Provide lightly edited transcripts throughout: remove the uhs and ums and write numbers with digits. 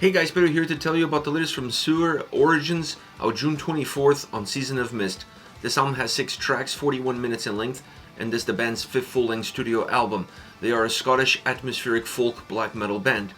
Hey guys, Peter here to tell you about the latest from Saor Origins, out June 24th on Season of Mist. This album has 6 tracks, 41 minutes in length, and this is the band's 5th full-length studio album. They are a Scottish atmospheric folk black metal band.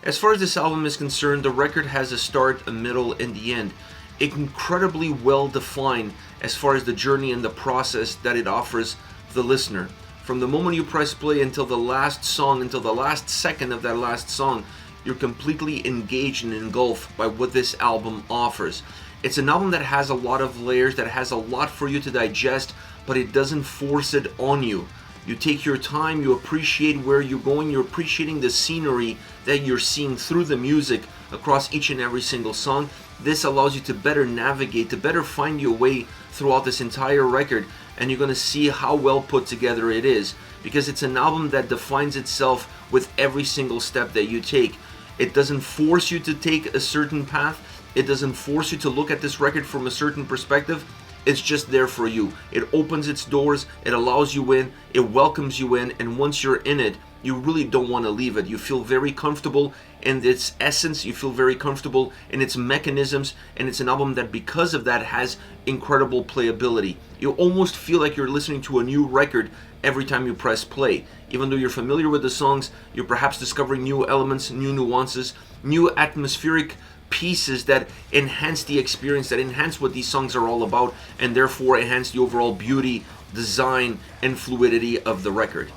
As far as this album is concerned, the record has a start, a middle, and the end. Incredibly well defined as far as the journey and the process that it offers the listener. From the moment you press play until the last song, until the last second of that last song, you're completely engaged and engulfed by what this album offers. It's an album that has a lot of layers, that has a lot for you to digest, but it doesn't force it on you. You take your time, you appreciate where you're going, you're appreciating the scenery that you're seeing through the music across each and every single song. This allows you to better navigate, to better find your way throughout this entire record, and you're going to see how well put together it is, because it's an album that defines itself with every single step that you take. It doesn't force you to take a certain path. It doesn't force you to look at this record from a certain perspective. It's just there for you. It opens its doors, it allows you in, it welcomes you in, and once you're in it, you really don't want to leave it. You feel very comfortable in its essence, you feel very comfortable in its mechanisms, and it's an album that because of that has incredible playability. You almost feel like you're listening to a new record every time you press play. Even though you're familiar with the songs, you're perhaps discovering new elements, new nuances, new atmospheric pieces that enhance the experience, that enhance what these songs are all about, and therefore enhance the overall beauty, design, and fluidity of the record.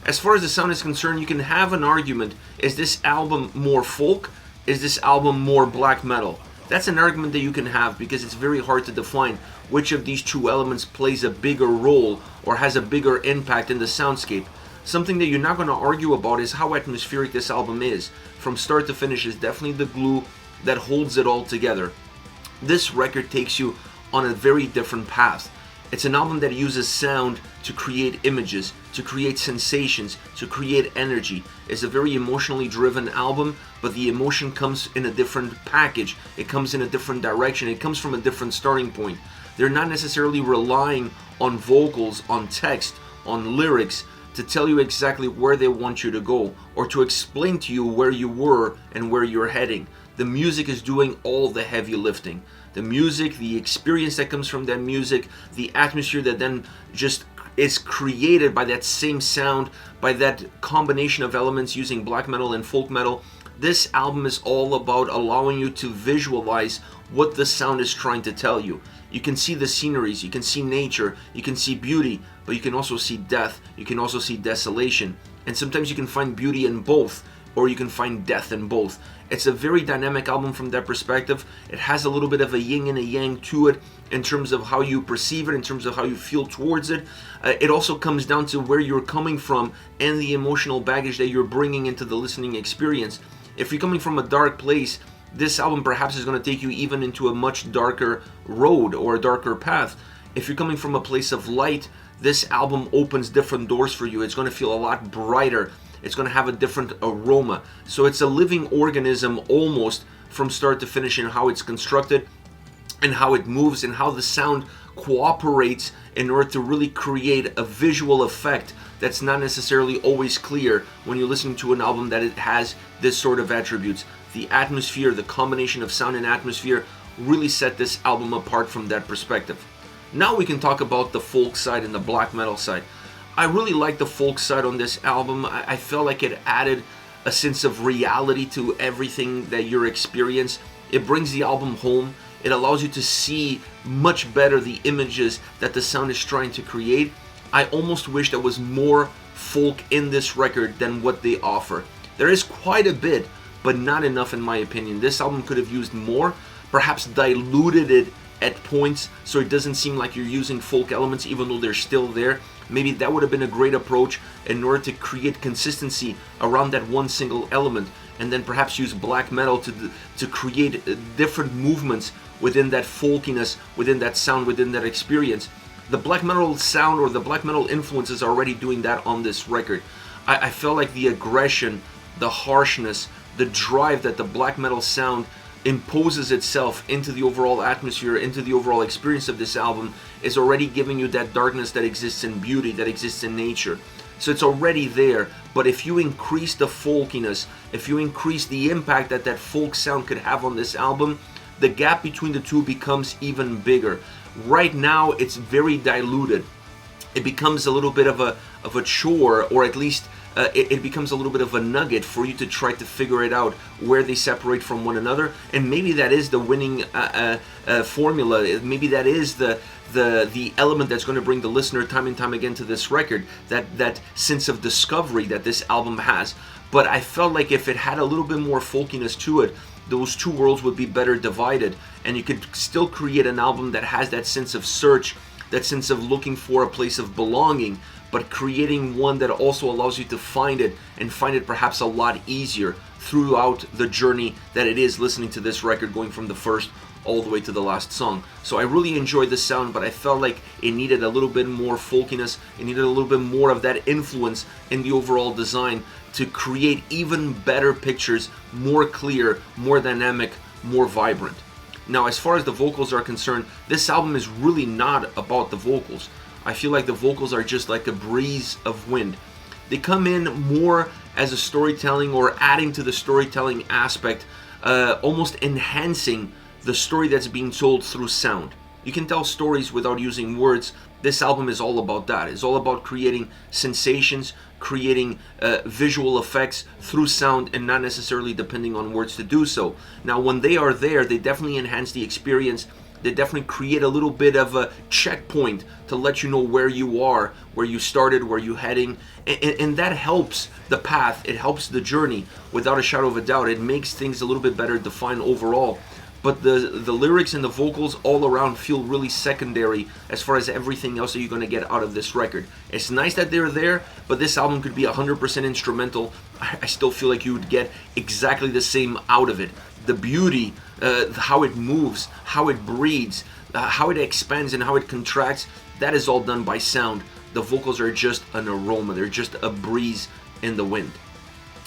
As far as the sound is concerned, you can have an argument. Is this album more folk? Is this album more black metal? That's an argument that you can have because it's very hard to define which of these two elements plays a bigger role or has a bigger impact in the soundscape. Something that you're not going to argue about is how atmospheric this album is. From start to finish is definitely the glue that holds it all together. This record takes you on a very different path. It's an album that uses sound to create images, to create sensations, to create energy. It's a very emotionally driven album, but the emotion comes in a different package. It comes in a different direction. It comes from a different starting point. They're not necessarily relying on vocals, on text, on lyrics to tell you exactly where they want you to go or to explain to you where you were and where you're heading. The music is doing all the heavy lifting. The music, the experience that comes from that music, the atmosphere that then just is created by that same sound, by that combination of elements using black metal and folk metal. This album is all about allowing you to visualize what the sound is trying to tell you. You can see the sceneries, you can see nature, you can see beauty, but you can also see death, you can also see desolation. And sometimes you can find beauty in both, or you can find death in both. It's a very dynamic album from that perspective. It has a little bit of a yin and a yang to it in terms of how you perceive it, in terms of how you feel towards it. It also comes down to where you're coming from and the emotional baggage that you're bringing into the listening experience. If you're coming from a dark place, this album perhaps is going to take you even into a much darker road or a darker path. If you're coming from a place of light, this album opens different doors for you. It's going to feel a lot brighter. It's going to have a different aroma. So it's a living organism almost from start to finish in how it's constructed and how it moves and how the sound cooperates in order to really create a visual effect that's not necessarily always clear when you're listening to an album that it has this sort of attributes. The atmosphere, the combination of sound and atmosphere really set this album apart from that perspective. Now we can talk about the folk side and the black metal side. I really like the folk side on this album. I felt like it added a sense of reality to everything that you're experiencing. It brings the album home. It allows you to see much better the images that the sound is trying to create. I almost wish there was more folk in this record than what they offer. There is quite a bit, but not enough in my opinion. This album could have used more, perhaps diluted it at points so it doesn't seem like you're using folk elements even though they're still there. Maybe that would have been a great approach in order to create consistency around that one single element, and then perhaps use black metal to create different movements within that folkiness, within that sound, within that experience. The black metal sound or the black metal influence is already doing that on this record. I felt like the aggression, the harshness, the drive that the black metal sound imposes itself into the overall atmosphere, into the overall experience of this album, is already giving you that darkness that exists in beauty, that exists in nature. So it's already there, but if you increase the folkiness, if you increase the impact that that folk sound could have on this album, the gap between the two becomes even bigger. Right now, it's very diluted. It becomes a little bit of a chore, or at least it becomes a little bit of a nugget for you to try to figure it out where they separate from one another. And maybe that is the winning formula. Maybe that is the element that's going to bring the listener time and time again to this record, that sense of discovery that this album has. But I felt like if it had a little bit more folkiness to it, those two worlds would be better divided, and you could still create an album that has that sense of search, that sense of looking for a place of belonging, but creating one that also allows you to find it, and find it perhaps a lot easier throughout the journey that it is listening to this record, going from the first all the way to the last song. So I really enjoyed the sound, but I felt like it needed a little bit more folkiness. It needed a little bit more of that influence in the overall design to create even better pictures, more clear, more dynamic, more vibrant. Now, as far as the vocals are concerned, this album is really not about the vocals. I feel like the vocals are just like a breeze of wind. They come in more as a storytelling, or adding to the storytelling aspect, almost enhancing the story that's being told through sound. You can tell stories without using words. This album is all about that. It's all about creating sensations, creating visual effects through sound, and not necessarily depending on words to do so. Now, when they are there, they definitely enhance the experience. They definitely create a little bit of a checkpoint to let you know where you are, where you started, where you're heading, and that helps the path. It helps the journey, without a shadow of a doubt. It makes things a little bit better defined overall. But the lyrics and the vocals all around feel really secondary as far as everything else that you're going to get out of this record. It's nice that they're there, but this album could be 100% instrumental. I still feel like you would get exactly the same out of it. The beauty, how it moves, how it breathes, how it expands and how it contracts, that is all done by sound. The vocals are just an aroma. They're just a breeze in the wind.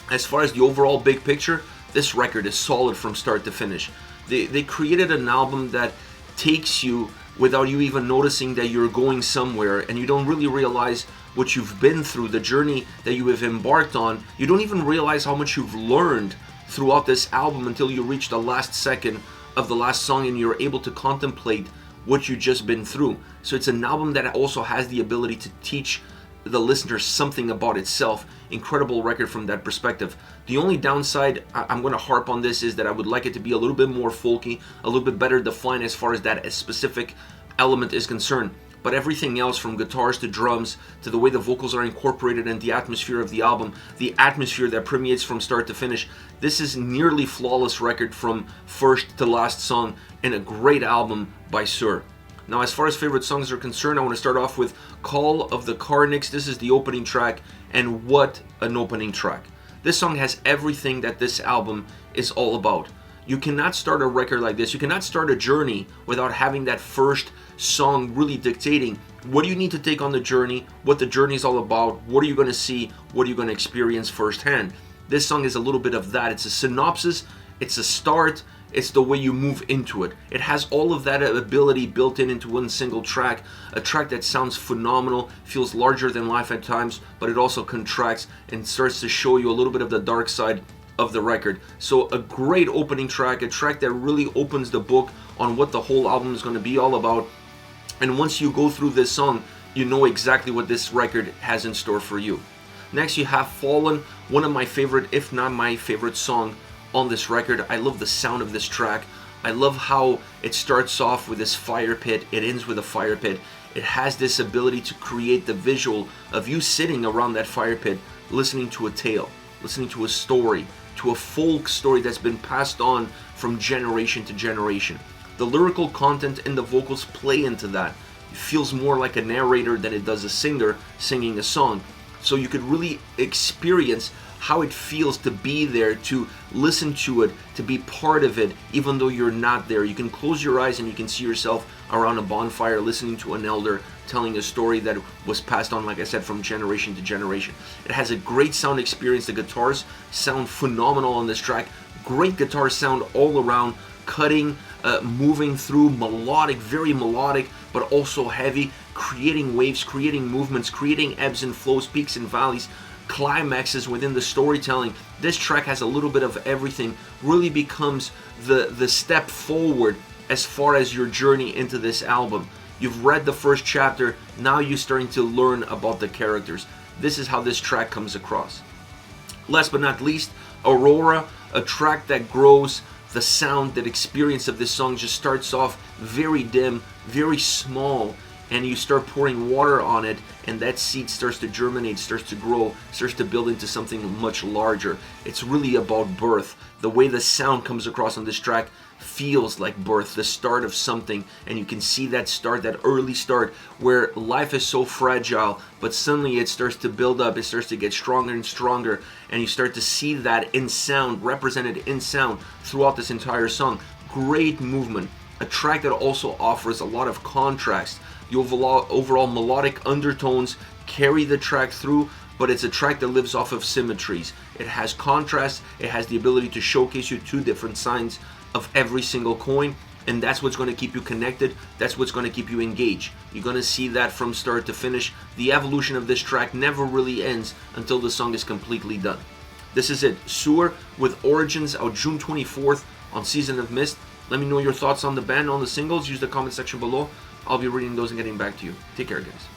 As far as the overall big picture, this record is solid from start to finish. They created an album that takes you without you even noticing that you're going somewhere, and you don't really realize what you've been through, the journey that you have embarked on. You don't even realize how much you've learned throughout this album until you reach the last second of the last song and you're able to contemplate what you've just been through. So it's an album that also has the ability to teach the listener something about itself. Incredible record from that perspective. The only downside, I'm going to harp on this, is that I would like it to be a little bit more folky, a little bit better defined as far as that specific element is concerned. But everything else, from guitars to drums to the way the vocals are incorporated in the atmosphere of the album, the atmosphere that permeates from start to finish, this is nearly flawless record from first to last song, and a great album by Saor. Now, as far as favorite songs are concerned, I want to start off with Call of the Carnyx. This is the opening track, and what an opening track. This song has everything that this album is all about. You cannot start a record like this, you cannot start a journey without having that first song really dictating what do you need to take on the journey, what the journey is all about, what are you going to see, what are you going to experience firsthand. This song is a little bit of that. It's a synopsis, it's a start, it's the way you move into it. It has all of that ability built into one single track, a track that sounds phenomenal, feels larger than life at times, but it also contracts and starts to show you a little bit of the dark side of the record. So a great opening track, a track that really opens the book on what the whole album is going to be all about. And once you go through this song, you know exactly what this record has in store for you. Next, you have Fallen, one of my favorite, if not my favorite song on this record. I love the sound of this track. I love how it starts off with this fire pit, it ends with a fire pit. It has this ability to create the visual of you sitting around that fire pit, listening to a tale, listening to a story, to a folk story that's been passed on from generation to generation. The lyrical content and the vocals play into that. It feels more like a narrator than it does a singer singing a song. So you could really experience how it feels to be there, to listen to it, to be part of it, even though you're not there. You can close your eyes and you can see yourself around a bonfire listening to an elder telling a story that was passed on, like I said, from generation to generation. It has a great sound experience. The guitars sound phenomenal on this track. Great guitar sound all around, cutting, moving through, melodic, very melodic, but also heavy. creating waves, creating movements, creating ebbs and flows, peaks and valleys, climaxes within the storytelling. This track has a little bit of everything, really becomes the step forward as far as your journey into this album. You've read the first chapter, now you're starting to learn about the characters. This is how this track comes across. Last but not least, Aurora, a track that grows. The sound, that experience of this song just starts off very dim, very small, and you start pouring water on it, and that seed starts to germinate, starts to grow, starts to build into something much larger. It's really about birth. The way the sound comes across on this track feels like birth, the start of something, and you can see that start, that early start, where life is so fragile, but suddenly it starts to build up, it starts to get stronger and stronger, and you start to see that in sound, represented in sound throughout this entire song. Great movement. A track that also offers a lot of contrast. The overall melodic undertones carry the track through, but it's a track that lives off of symmetries. It has contrast, it has the ability to showcase you two different sides of every single coin, and that's what's going to keep you connected, that's what's going to keep you engaged. You're going to see that from start to finish. The evolution of this track never really ends until the song is completely done. This is it, Saor with Origins, out June 24th on Season of Mist. Let me know your thoughts on the band, on the singles. Use the comment section below. I'll be reading those and getting back to you. Take care, guys.